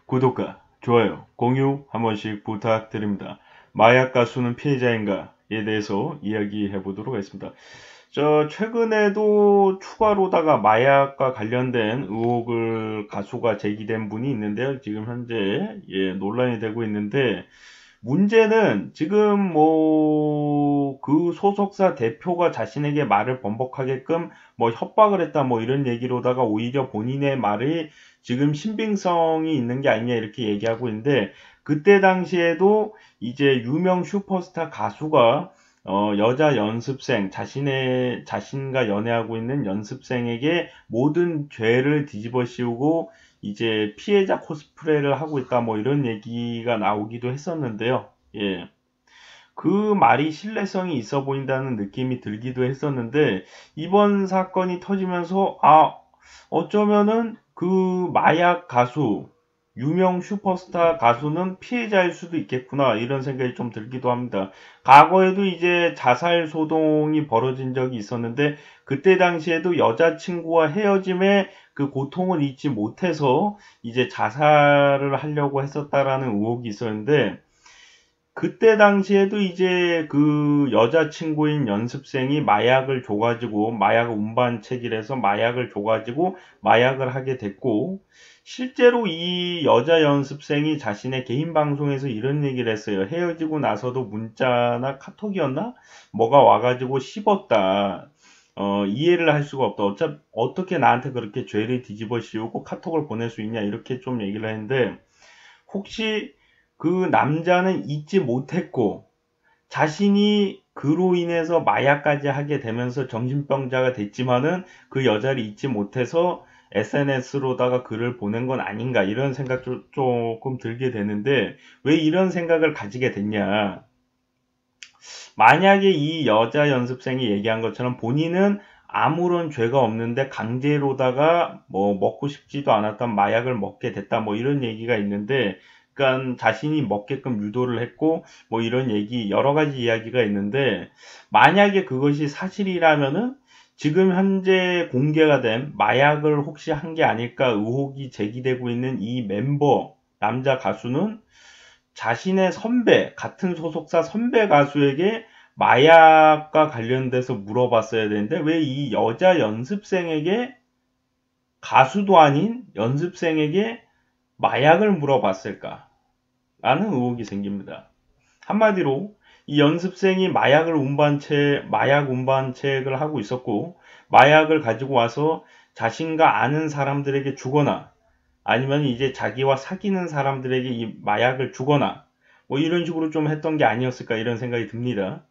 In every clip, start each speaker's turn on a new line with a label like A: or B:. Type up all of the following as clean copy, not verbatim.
A: 구독과 좋아요, 공유 한 번씩 부탁드립니다. 마약 가수는 피해자인가에 대해서 이야기해 보도록 하겠습니다. 최근에도 추가로다가 마약과 관련된 의혹을 가수가 제기된 분이 있는데요. 지금 현재 논란이 되고 있는데, 문제는 지금 그 소속사 대표가 자신에게 말을 번복하게끔 협박을 했다 이런 얘기로다가 오히려 본인의 말이 지금 신빙성이 있는 게 아니냐 이렇게 얘기하고 있는데, 그때 당시에도 이제 유명 슈퍼스타 가수가 여자 연습생, 자신과 연애하고 있는 연습생에게 모든 죄를 뒤집어 씌우고 이제 피해자 코스프레를 하고 있다 이런 얘기가 나오기도 했었는데요. 예. 그 말이 신뢰성이 있어 보인다는 느낌이 들기도 했었는데, 이번 사건이 터지면서 어쩌면은 그 마약 가수, 유명 슈퍼스타 가수는 피해자일 수도 있겠구나 이런 생각이 좀 들기도 합니다. 과거에도 이제 자살 소동이 벌어진 적이 있었는데, 그때 당시에도 여자친구와 헤어짐에 그 고통을 잊지 못해서 이제 자살을 하려고 했었다라는 의혹이 있었는데, 그때 당시에도 이제 그 여자친구인 연습생이 마약을 줘가지고, 마약 운반책이라서 마약을 줘가지고 마약을 하게 됐고, 실제로 이 여자 연습생이 자신의 개인 방송에서 이런 얘기를 했어요. 헤어지고 나서도 문자나 카톡이었나? 뭐가 와가지고 씹었다. 이해를 할 수가 없다. 어떻게 나한테 그렇게 죄를 뒤집어 씌우고 카톡을 보낼 수 있냐? 이렇게 좀 얘기를 했는데, 혹시 그 남자는 잊지 못했고, 자신이 그로 인해서 마약까지 하게 되면서 정신병자가 됐지만은 그 여자를 잊지 못해서 SNS로다가 글을 보낸 건 아닌가 이런 생각 조금 들게 되는데, 왜 이런 생각을 가지게 됐냐? 만약에 이 여자 연습생이 얘기한 것처럼 본인은 아무런 죄가 없는데 강제로다가 먹고 싶지도 않았던 마약을 먹게 됐다 이런 얘기가 있는데, 그러니까 자신이 먹게끔 유도를 했고 이런 얘기 여러 가지 이야기가 있는데, 만약에 그것이 사실이라면은 지금 현재 공개가 된 마약을 혹시 한 게 아닐까 의혹이 제기되고 있는 이 멤버 남자 가수는 자신의 선배, 같은 소속사 선배 가수에게 마약과 관련돼서 물어봤어야 되는데, 왜 이 여자 연습생에게, 가수도 아닌 연습생에게 마약을 물어봤을까? 라는 의혹이 생깁니다. 한마디로 이 연습생이 마약 운반책을 하고 있었고, 마약을 가지고 와서 자신과 아는 사람들에게 주거나, 아니면 이제 자기와 사귀는 사람들에게 이 마약을 주거나 이런 식으로 좀 했던 게 아니었을까 이런 생각이 듭니다.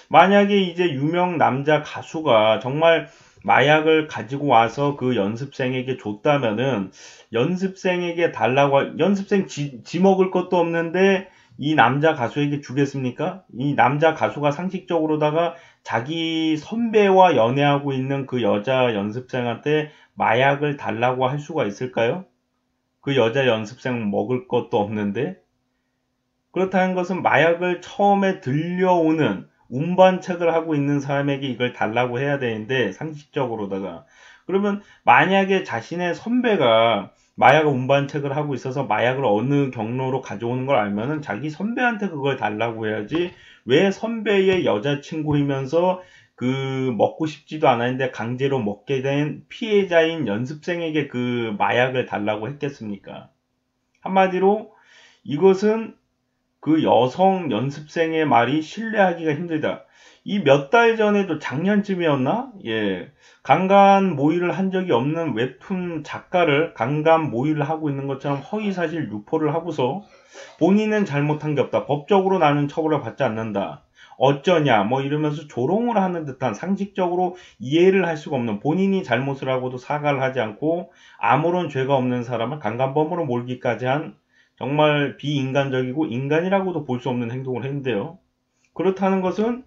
A: 만약에 이제 유명 남자 가수가 정말 마약을 가지고 와서 그 연습생에게 줬다면은, 연습생 지 먹을 것도 없는데 이 남자 가수에게 주겠습니까? 이 남자 가수가 상식적으로다가 자기 선배와 연애하고 있는 그 여자 연습생한테 마약을 달라고 할 수가 있을까요? 그 여자 연습생 먹을 것도 없는데. 그렇다는 것은 마약을 처음에 들려오는 운반책을 하고 있는 사람에게 이걸 달라고 해야 되는데, 상식적으로다가 그러면 만약에 자신의 선배가 마약 운반책을 하고 있어서 마약을 어느 경로로 가져오는 걸 알면은 자기 선배한테 그걸 달라고 해야지, 왜 선배의 여자친구이면서 그 먹고 싶지도 않았는데 강제로 먹게 된 피해자인 연습생에게 그 마약을 달라고 했겠습니까? 한마디로 이것은 그 여성 연습생의 말이 신뢰하기가 힘들다. 이 몇 달 전에도 작년쯤이었나? 강간 모의를 한 적이 없는 웹툰 작가를 강간 모의를 하고 있는 것처럼 허위사실 유포를 하고서 본인은 잘못한 게 없다, 법적으로 나는 처벌을 받지 않는다, 어쩌냐 이러면서 조롱을 하는 듯한, 상식적으로 이해를 할 수가 없는, 본인이 잘못을 하고도 사과를 하지 않고 아무런 죄가 없는 사람을 강간범으로 몰기까지 한 정말 비인간적이고 인간이라고도 볼 수 없는 행동을 했는데요. 그렇다는 것은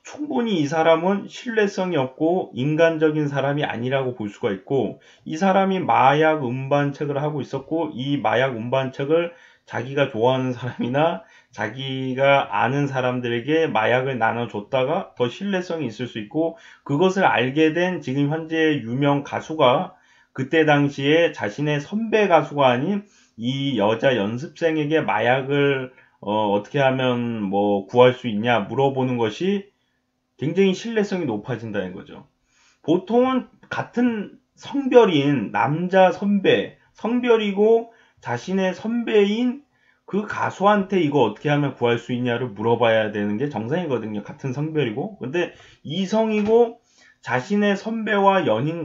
A: 충분히 이 사람은 신뢰성이 없고 인간적인 사람이 아니라고 볼 수가 있고, 이 사람이 마약 운반책을 하고 있었고, 이 마약 운반책을 자기가 좋아하는 사람이나 자기가 아는 사람들에게 마약을 나눠줬다가 더 신뢰성이 있을 수 있고, 그것을 알게 된 지금 현재 유명 가수가 그때 당시에 자신의 선배 가수가 아닌 이 여자 연습생에게 마약을 어떻게 하면 뭐 구할 수 있냐 물어보는 것이 굉장히 신뢰성이 높아진다는 거죠. 보통은 같은 성별인 남자 선배, 성별이고 자신의 선배인 그 가수한테 이거 어떻게 하면 구할 수 있냐를 물어봐야 되는 게 정상이거든요. 같은 성별이고. 근데 이성이고 자신의 선배와 연인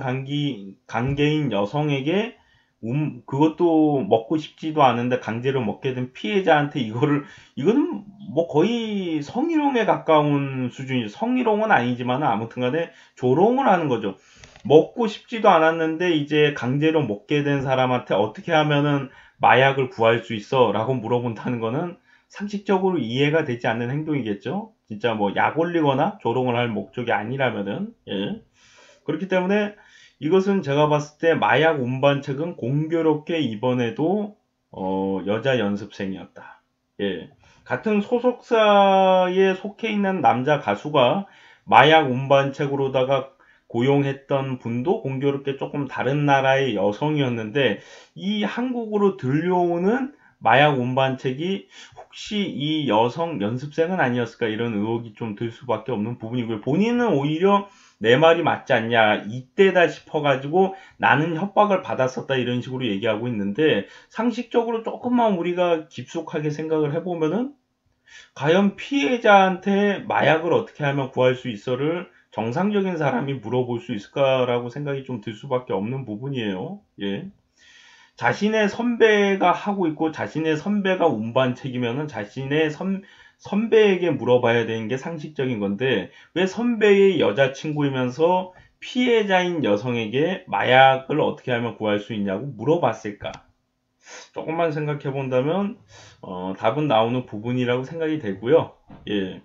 A: 관계인 여성에게 그것도 먹고 싶지도 않은데 강제로 먹게 된 피해자한테 이거는 뭐 거의 성희롱에 가까운 수준이죠. 성희롱은 아니지만 아무튼 간에 조롱을 하는 거죠. 먹고 싶지도 않았는데 이제 강제로 먹게 된 사람한테 어떻게 하면은 마약을 구할 수 있어? 라고 물어본다는 거는 상식적으로 이해가 되지 않는 행동이겠죠. 진짜 뭐 약 올리거나 조롱을 할 목적이 아니라면은, 예. 그렇기 때문에 이것은 제가 봤을 때 마약 운반책은 공교롭게 이번에도 여자 연습생이었다. 예. 같은 소속사에 속해 있는 남자 가수가 마약 운반책으로다가 고용했던 분도 공교롭게 조금 다른 나라의 여성이었는데 이 한국으로 들려오는 마약 운반책이 혹시 이 여성 연습생은 아니었을까 이런 의혹이 좀 들 수밖에 없는 부분이고요. 본인은 오히려 내 말이 맞지 않냐 이때다 싶어가지고 나는 협박을 받았었다 이런 식으로 얘기하고 있는데 상식적으로 조금만 우리가 깊숙하게 생각을 해보면은 과연 피해자한테 마약을 어떻게 하면 구할 수 있어를 정상적인 사람이 물어볼 수 있을까라고 생각이 좀 들 수밖에 없는 부분이에요. 예. 자신의 선배가 하고 있고 자신의 선배가 운반책이면은 자신의 선배에게 물어봐야 되는 게 상식적인 건데 왜 선배의 여자친구이면서 피해자인 여성에게 마약을 어떻게 하면 구할 수 있냐고 물어봤을까? 조금만 생각해 본다면 답은 나오는 부분이라고 생각이 되고요. 예.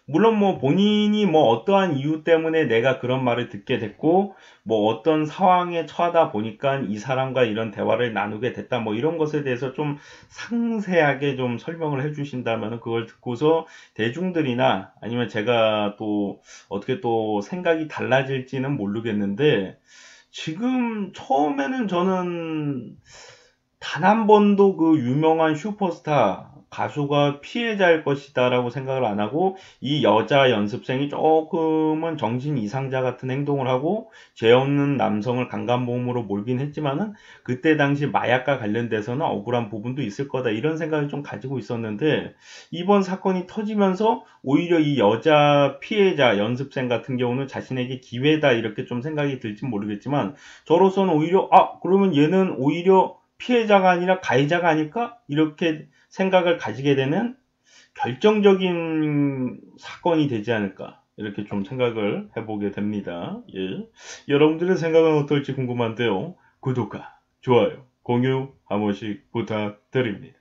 A: 물론 뭐 본인이 뭐 어떠한 이유 때문에 내가 그런 말을 듣게 됐고 뭐 어떤 상황에 처하다 보니까 이 사람과 이런 대화를 나누게 됐다 뭐 이런 것에 대해서 좀 상세하게 좀 설명을 해 주신다면 그걸 듣고서 대중들이나 아니면 제가 또 어떻게 또 생각이 달라질지는 모르겠는데 지금 처음에는 저는 단 한 번도 그 유명한 슈퍼스타 가수가 피해자일 것이다라고 생각을 안 하고 이 여자 연습생이 조금은 정신 이상자 같은 행동을 하고 죄 없는 남성을 강간보험으로 몰긴 했지만은 그때 당시 마약과 관련돼서는 억울한 부분도 있을 거다 이런 생각을 좀 가지고 있었는데 이번 사건이 터지면서 오히려 이 여자 피해자 연습생 같은 경우는 자신에게 기회다 이렇게 좀 생각이 들진 모르겠지만 저로서는 오히려 그러면 얘는 오히려 피해자가 아니라 가해자가 아닐까? 이렇게 생각을 가지게 되는 결정적인 사건이 되지 않을까? 이렇게 좀 생각을 해보게 됩니다. 예. 여러분들의 생각은 어떨지 궁금한데요. 구독과 좋아요, 공유 한 번씩 부탁드립니다.